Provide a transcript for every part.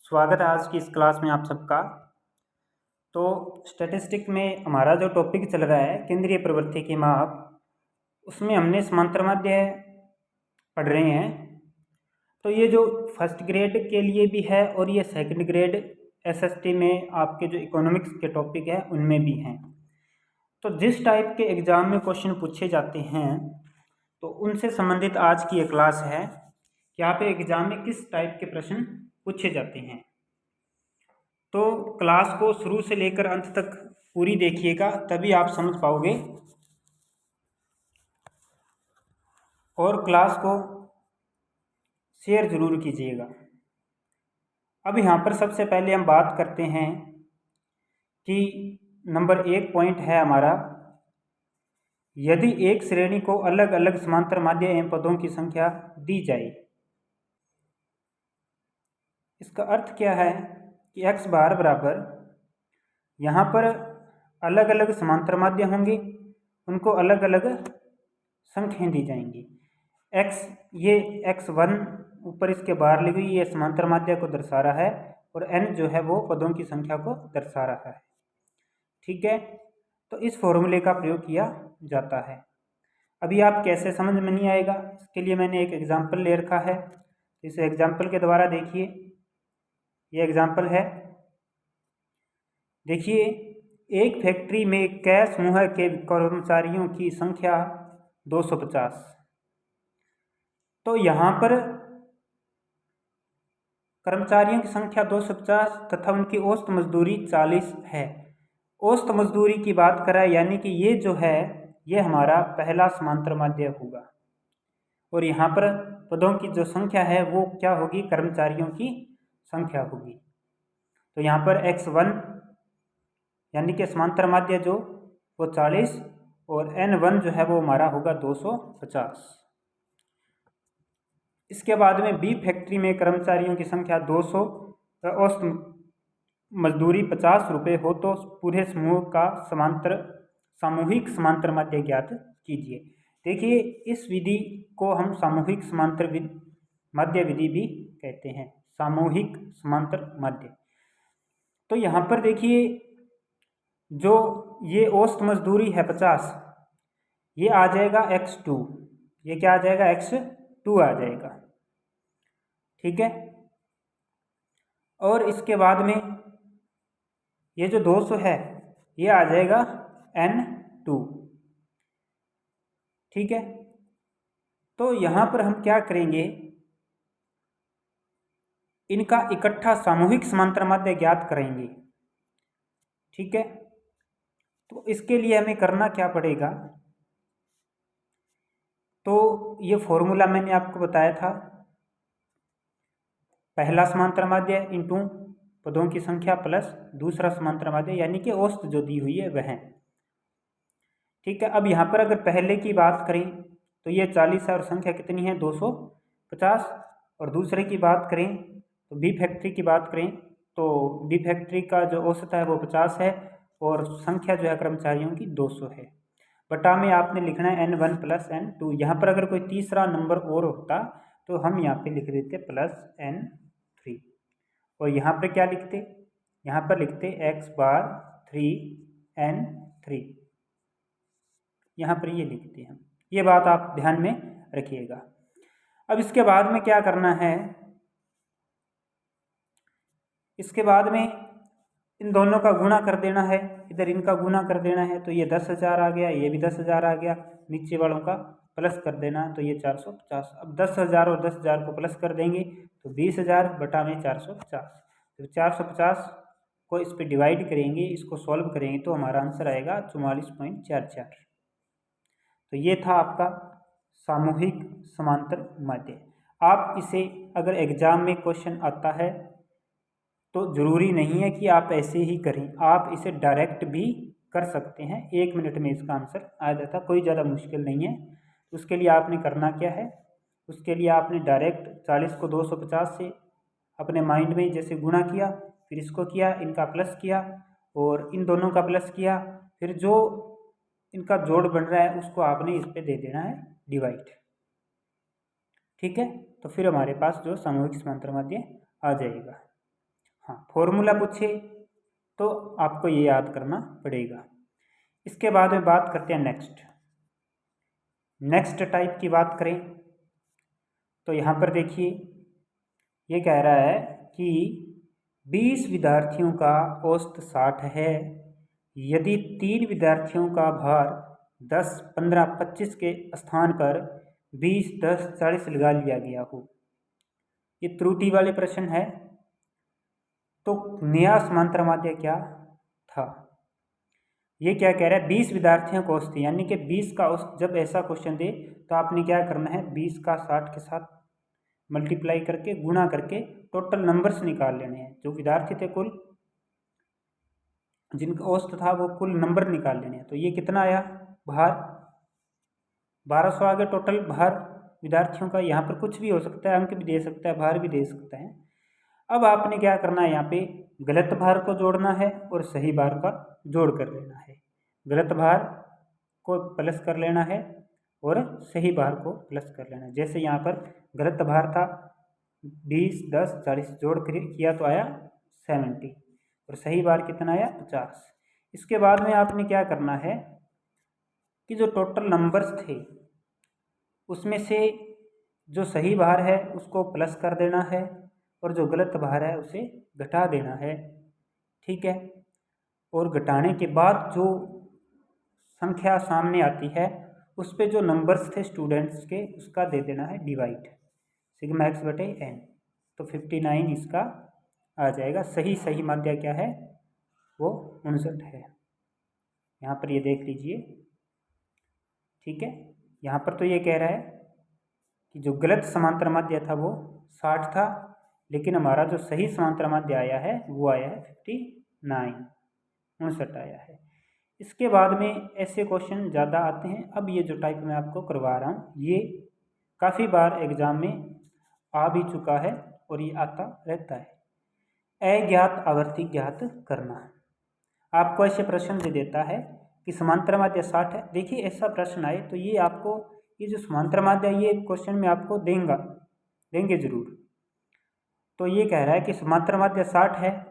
स्वागत है आज की इस क्लास में आप सबका। तो स्टैटिस्टिक में हमारा जो टॉपिक चल रहा है केंद्रीय प्रवृत्ति की माप, उसमें हमने समांतर माध्य पढ़ रहे हैं। तो ये जो फर्स्ट ग्रेड के लिए भी है और ये सेकंड ग्रेड एसएसटी में आपके जो इकोनॉमिक्स के टॉपिक है उनमें भी हैं। तो जिस टाइप के एग्ज़ाम में क्वेश्चन पूछे जाते हैं तो उनसे संबंधित आज की ये क्लास है कि यहाँ पे एग्ज़ाम में किस टाइप के प्रश्न पूछे जाते हैं। तो क्लास को शुरू से लेकर अंत तक पूरी देखिएगा, तभी आप समझ पाओगे। और क्लास को शेयर जरूर कीजिएगा। अब यहाँ पर सबसे पहले हम बात करते हैं कि नंबर 1 पॉइंट है हमारा, यदि एक श्रेणी को अलग अलग समांतर माध्य एवं पदों की संख्या दी जाए। इसका अर्थ क्या है कि x बार बराबर, यहाँ पर अलग अलग समांतर माध्य होंगे, उनको अलग अलग संख्याएं दी जाएंगी। x, ये x1 ऊपर इसके बाहर ली हुई ये समांतर माध्य को दर्शा रहा है और n जो है वो पदों की संख्या को दर्शा रहा है। ठीक है, तो इस फॉर्मूले का प्रयोग किया जाता है। अभी आप कैसे समझ में नहीं आएगा, इसके लिए मैंने एक एग्जाम्पल ले रखा है। इस एग्जाम्पल के द्वारा देखिए, ये एग्जाम्पल है। देखिए, एक फैक्ट्री में कै समूह के कर्मचारियों की संख्या 250। तो यहाँ पर कर्मचारियों की संख्या 250 तथा उनकी औसत मजदूरी 40 है। औसत मजदूरी की बात करें, यानी कि ये जो है ये हमारा पहला समांतर माध्य होगा और यहाँ पर पदों की जो संख्या है वो क्या होगी, कर्मचारियों की संख्या होगी। तो यहाँ पर x1 यानी कि समांतर माध्य जो वो 40 और n1 जो है वो हमारा होगा 250। इसके बाद में बी फैक्ट्री में कर्मचारियों की संख्या 200, औसत मजदूरी 50 रुपये हो तो पूरे समूह का सामूहिक समांतर माध्य ज्ञात कीजिए। देखिए, इस विधि को हम सामूहिक समांतर माध्य विधि भी कहते हैं, सामूहिक समांतर माध्य। तो यहाँ पर देखिए, जो ये औसत मजदूरी है 50, ये आ जाएगा x2, ये क्या आ जाएगा, x2 आ जाएगा। ठीक है, और इसके बाद में ये जो 200 है ये आ जाएगा n2। ठीक है, तो यहाँ पर हम क्या करेंगे, इनका इकट्ठा सामूहिक समांतर माध्य ज्ञात करेंगे। ठीक है, तो इसके लिए हमें करना क्या पड़ेगा, तो ये फॉर्मूला मैंने आपको बताया था, पहला समांतर माध्य इंटू पदों की संख्या प्लस दूसरा समांतर माध्य यानी कि औसत जो दी हुई है वह। ठीक है, अब यहाँ पर अगर पहले की बात करें तो ये 40 है और संख्या कितनी है, 250। और दूसरे की बात करें तो बी फैक्ट्री की बात करें तो बी फैक्ट्री का जो औसत है वो 50 है और संख्या जो है कर्मचारियों की 200 है। बटा में आपने लिखना है n1 प्लस n2। यहाँ पर अगर कोई तीसरा नंबर और होता तो हम यहाँ पे लिख देते प्लस n3 और यहाँ पर क्या लिखते, यहाँ पर लिखते x बार 3n3, यहाँ पर ये लिखते हैं। ये बात आप ध्यान में रखिएगा। अब इसके बाद में क्या करना है, इसके बाद में इन दोनों का गुणा कर देना है, इधर इनका गुणा कर देना है, तो ये 10,000 आ गया, ये भी 10,000 आ गया, नीचे वालों का प्लस कर देना, तो ये 450। अब 10,000 और 10,000 को प्लस कर देंगे तो 20,000 बटा में 450। तो 450 को इस पर डिवाइड करेंगे, इसको सॉल्व करेंगे तो हमारा आंसर आएगा 44.44। तो ये था आपका सामूहिक समांतर माध्य। आप इसे अगर एग्जाम में क्वेश्चन आता है तो ज़रूरी नहीं है कि आप ऐसे ही करें, आप इसे डायरेक्ट भी कर सकते हैं। 1 मिनट में इसका आंसर आ जाता, कोई ज़्यादा मुश्किल नहीं है। उसके लिए आपने करना क्या है, उसके लिए आपने डायरेक्ट 40 को 250 से अपने माइंड में जैसे गुणा किया, फिर इसको किया, इनका प्लस किया और इन दोनों का प्लस किया, फिर जो इनका जोड़ बन रहा है उसको आपने इस पर दे देना है डिवाइड। ठीक है, तो फिर हमारे पास जो सामूहिक समांतर माध्य आ जाएगा। हाँ, फॉर्मूला पूछे तो आपको ये याद करना पड़ेगा। इसके बाद में बात करते हैं नेक्स्ट टाइप की बात करें तो यहाँ पर देखिए ये कह रहा है कि 20 विद्यार्थियों का औसत 60 है। यदि 3 विद्यार्थियों का भार 10, 15, 25 के स्थान पर 20, 10, 40 लगा लिया गया हो। ये त्रुटि वाले प्रश्न है। तो नया समांतर माध्य क्या था? ये क्या कह रहा है? 20 विद्यार्थियों को औसत, यानी कि 20 का औसत जब ऐसा क्वेश्चन दे तो आपने क्या करना है, 20 का 60 के साथ मल्टीप्लाई करके गुणा करके टोटल नंबर्स निकाल लेने हैं। जो विद्यार्थी थे कुल, जिनका औसत था वो कुल नंबर निकाल लेने हैं। तो ये कितना आया भार? 1200 आ गया टोटल भार विद्यार्थियों का। यहाँ पर कुछ भी हो सकता है, अंक भी दे सकता है, भार भी दे सकता है। अब आपने क्या करना है, यहाँ पे गलत भार को जोड़ना है और सही भार का जोड़ कर लेना है। गलत भार को प्लस कर लेना है और सही भार को प्लस कर लेना है। जैसे यहाँ पर गलत भार था 20, 10, 40 जोड़ किया तो आया 70 और सही भार कितना आया 50। इसके बाद में आपने क्या करना है कि जो टोटल नंबर्स थे उसमें से जो सही भार है उसको प्लस कर देना है और जो गलत भार है उसे घटा देना है। ठीक है, और घटाने के बाद जो संख्या सामने आती है उस पे जो नंबर्स थे स्टूडेंट्स के उसका दे देना है डिवाइड, सिग्मा एक्स बटे एन। तो 59 इसका आ जाएगा। सही माध्य क्या है? वो 59 है। यहाँ पर ये देख लीजिए। ठीक है, यहाँ पर तो ये कह रहा है कि जो गलत समांतर माध्य था वो 60 था, लेकिन हमारा जो सही समांतर माध्य आया है वो आया है 59 आया है। इसके बाद में ऐसे क्वेश्चन ज़्यादा आते हैं। अब ये जो टाइप मैं आपको करवा रहा हूँ ये काफ़ी बार एग्जाम में आ भी चुका है और ये आता रहता है। अज्ञात आवर्ती ज्ञात करना। आपको ऐसे प्रश्न दे देता है कि समांतर माध्य 60 है। देखिए ऐसा प्रश्न आए तो ये आपको ये जो समांतर माध्य ये क्वेश्चन में आपको देंगे जरूर। तो ये कह रहा है कि समांतर माध्य 60 है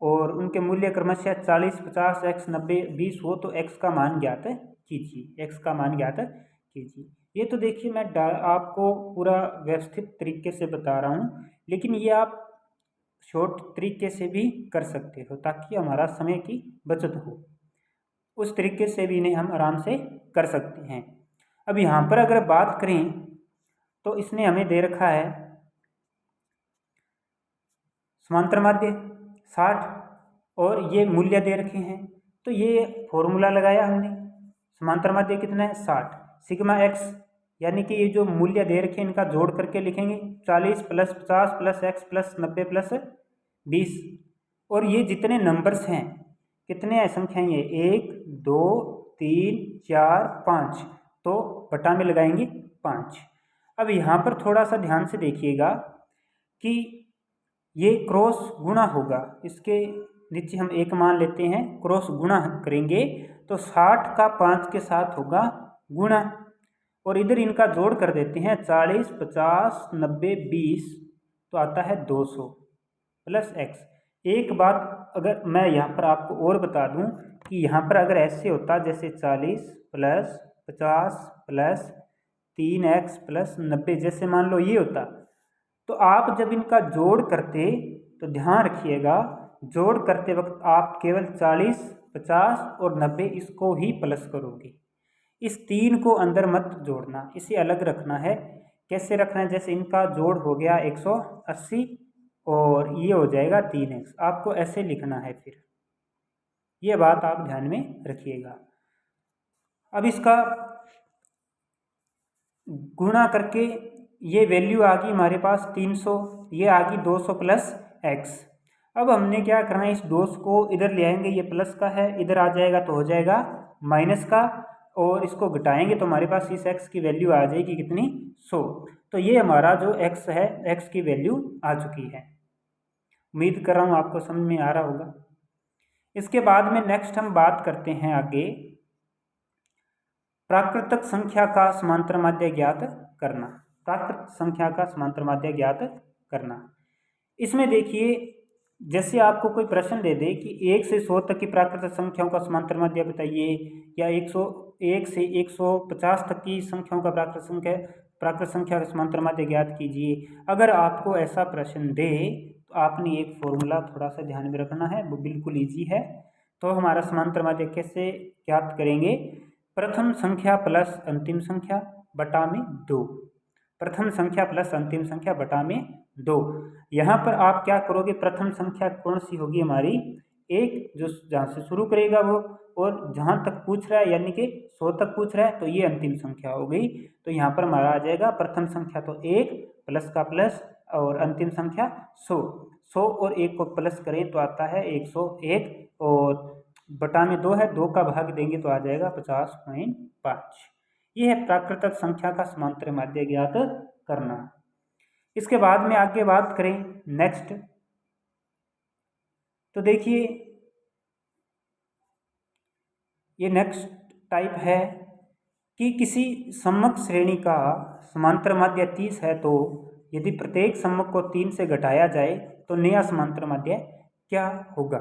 और उनके मूल्य क्रमशः 40, 50, x, 90, 20 हो तो x का मान ज्ञात कीजिए। x का मान ज्ञात कीजिए। ये तो देखिए मैं आपको पूरा व्यवस्थित तरीके से बता रहा हूँ, लेकिन ये आप शॉर्ट तरीके से भी कर सकते हो ताकि हमारा समय की बचत हो। उस तरीके से भी इन्हें हम आराम से कर सकते हैं। अब यहाँ पर अगर बात करें तो इसने हमें दे रखा है समांतर माध्य 60 और ये मूल्य दे रखे हैं। तो ये फॉर्मूला लगाया हमने। समांतर माध्य कितना है 60, सिग्मा एक्स, यानी कि ये जो मूल्य दे रखे हैं इनका जोड़ करके लिखेंगे 40 plus 50 plus x plus 90 plus 20। और ये जितने नंबर्स हैं, कितने संख्याएं ये 1, 2, 3, 4, 5, तो बटा में लगाएंगे 5। अब यहाँ पर थोड़ा सा ध्यान से देखिएगा कि ये क्रॉस गुणा होगा। इसके नीचे हम 1 मान लेते हैं, क्रॉस गुणा करेंगे तो 60 का 5 के साथ होगा गुणा और इधर इनका जोड़ कर देते हैं 40, 50, 90, 20 तो आता है 200 प्लस एक्स। एक बात अगर मैं यहाँ पर आपको और बता दूँ कि यहाँ पर अगर ऐसे होता जैसे 40 प्लस 50 प्लस 3x प्लस 90, जैसे मान लो ये होता, तो आप जब इनका जोड़ करते तो ध्यान रखिएगा जोड़ करते वक्त आप केवल 40, 50 और 90 इसको ही प्लस करोगे। इस 3 को अंदर मत जोड़ना, इसे अलग रखना है। कैसे रखना है? जैसे इनका जोड़ हो गया 180 और ये हो जाएगा 3x, आपको ऐसे लिखना है। फिर ये बात आप ध्यान में रखिएगा। अब इसका गुणा करके ये वैल्यू आ गई हमारे पास 300, ये आ गई 200 प्लस x। अब हमने क्या करना है, इस 200 को इधर ले आएंगे, ये प्लस का है, इधर आ जाएगा तो हो जाएगा माइनस का, और इसको घटाएंगे तो हमारे पास इस x की वैल्यू आ जाएगी कितनी 100। तो ये हमारा जो x है, x की वैल्यू आ चुकी है। उम्मीद कर रहा हूँ आपको समझ में आ रहा होगा। इसके बाद में नेक्स्ट हम बात करते हैं आगे प्राकृतिक संख्या का समांतर माध्य ज्ञात करना। प्राकृतिक संख्या का समांतर माध्य ज्ञात करना। इसमें देखिए जैसे आपको कोई प्रश्न दे दे कि 1 से 100 तक की प्राकृतिक संख्याओं का समांतर माध्य बताइए, या 101 से 150 तक की संख्याओं का प्राकृतिक संख्या का समांतर माध्य ज्ञात कीजिए। अगर आपको ऐसा प्रश्न दे तो आपने एक फॉर्मूला थोड़ा सा ध्यान में रखना है, वो बिल्कुल ईजी है। तो हमारा समांतर माध्य कैसे ज्ञात करेंगे? प्रथम संख्या प्लस अंतिम संख्या बटा में 2, प्रथम संख्या प्लस अंतिम संख्या बटा में 2। यहाँ पर आप क्या करोगे? प्रथम संख्या कौन सी होगी हमारी? 1, जो जहाँ से शुरू करेगा वो, और जहाँ तक पूछ रहा है यानी कि 100 तक पूछ रहा है तो ये अंतिम संख्या हो गई। तो यहाँ पर हमारा आ जाएगा प्रथम संख्या तो 1 प्लस का प्लस और अंतिम संख्या 100। 100 और 1 को प्लस करें तो आता है 101, और बटा में 2 है, 2 का भाग देंगे तो आ जाएगा 50.5। ये है प्राकृतिक संख्या का समांतर माध्य ज्ञात करना। इसके बाद में आगे बात करें नेक्स्ट, तो देखिए ये नेक्स्ट टाइप है कि किसी सम्मक श्रेणी का समांतर माध्य 30 है, तो यदि प्रत्येक सम्मक को 3 से घटाया जाए तो नया समांतर माध्य क्या होगा?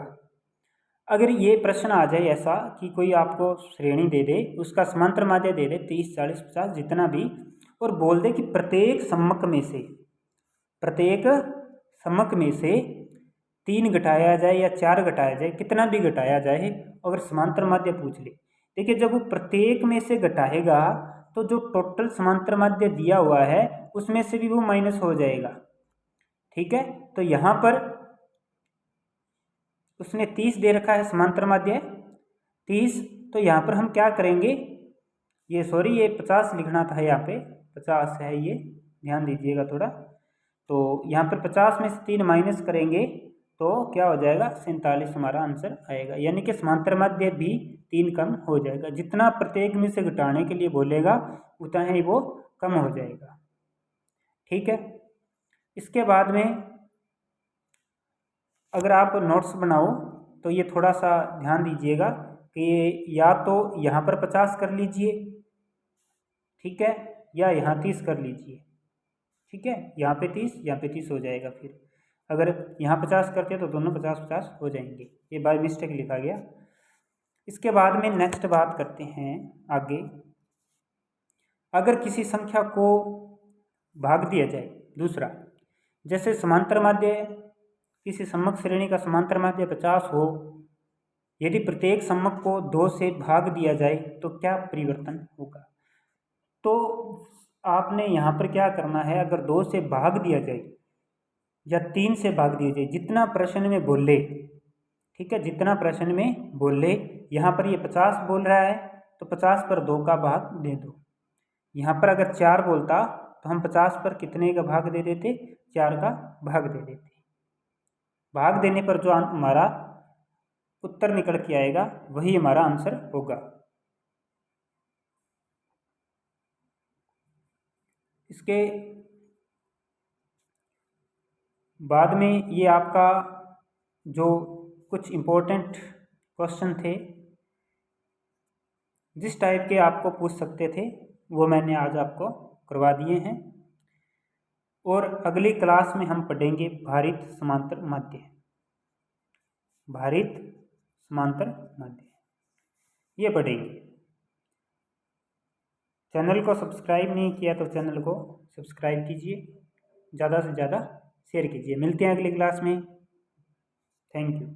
अगर ये प्रश्न आ जाए ऐसा कि कोई आपको श्रेणी दे दे, उसका समांतर माध्य दे दे 30, 40, 50 जितना भी, और बोल दे कि प्रत्येक सम्मक में से 3 घटाया जाए या 4 घटाया जाए, कितना भी घटाया जाए, अगर समांतर माध्य पूछ ले। देखिए जब वो प्रत्येक में से घटाएगा तो जो टोटल समांतर माध्य दिया हुआ है उसमें से भी वो माइनस हो जाएगा। ठीक है, तो यहाँ पर उसने 30 दे रखा है समांतर माध्य 30, तो यहाँ पर हम क्या करेंगे? ये 50 लिखना था, यहाँ पे 50 है, ये ध्यान दीजिएगा थोड़ा। तो यहाँ पर 50 में से 3 माइनस करेंगे तो क्या हो जाएगा? 47 हमारा आंसर आएगा। यानी कि समांतर माध्य भी 3 कम हो जाएगा। जितना प्रत्येक में से घटाने के लिए बोलेगा उतना ही वो कम हो जाएगा। ठीक है, इसके बाद में अगर आप नोट्स बनाओ तो ये थोड़ा सा ध्यान दीजिएगा कि या तो यहाँ पर 50 कर लीजिए, ठीक है, या यहाँ 30 कर लीजिए। ठीक है, यहाँ पे 30, यहाँ पे 30 हो जाएगा। फिर अगर यहाँ 50 करते हैं तो दोनों 50-50 हो जाएंगे। ये बाय मिस्टेक लिखा गया। इसके बाद में नेक्स्ट बात करते हैं आगे। अगर किसी संख्या को भाग दिया जाए, दूसरा, जैसे समांतर माध्य, किसी सम्मक श्रेणी का समांतर माध्य 50 हो, यदि प्रत्येक सम्मक को 2 से भाग दिया जाए तो क्या परिवर्तन होगा? तो आपने यहाँ पर क्या करना है? अगर 2 से भाग दिया जाए या 3 से भाग दिया जाए, जितना प्रश्न में बोले, ठीक है, जितना प्रश्न में बोले, यहाँ पर ये 50 बोल रहा है तो 50 पर 2 का भाग दे दो। यहाँ पर अगर 4 बोलता तो हम 50 पर कितने का भाग दे देते? 4 का भाग दे देते। भाग देने पर जो हमारा उत्तर निकल के आएगा वही हमारा आंसर होगा। इसके बाद में ये आपका जो कुछ इम्पोर्टेंट क्वेश्चन थे, जिस टाइप के आपको पूछ सकते थे, वो मैंने आज आपको करवा दिए हैं। और अगली क्लास में हम पढ़ेंगे भारित समांतर माध्य। भारित समांतर माध्य ये पढ़ेंगे। चैनल को सब्सक्राइब नहीं किया तो चैनल को सब्सक्राइब कीजिए, ज़्यादा से ज़्यादा शेयर कीजिए। मिलते हैं अगली क्लास में। Thank you.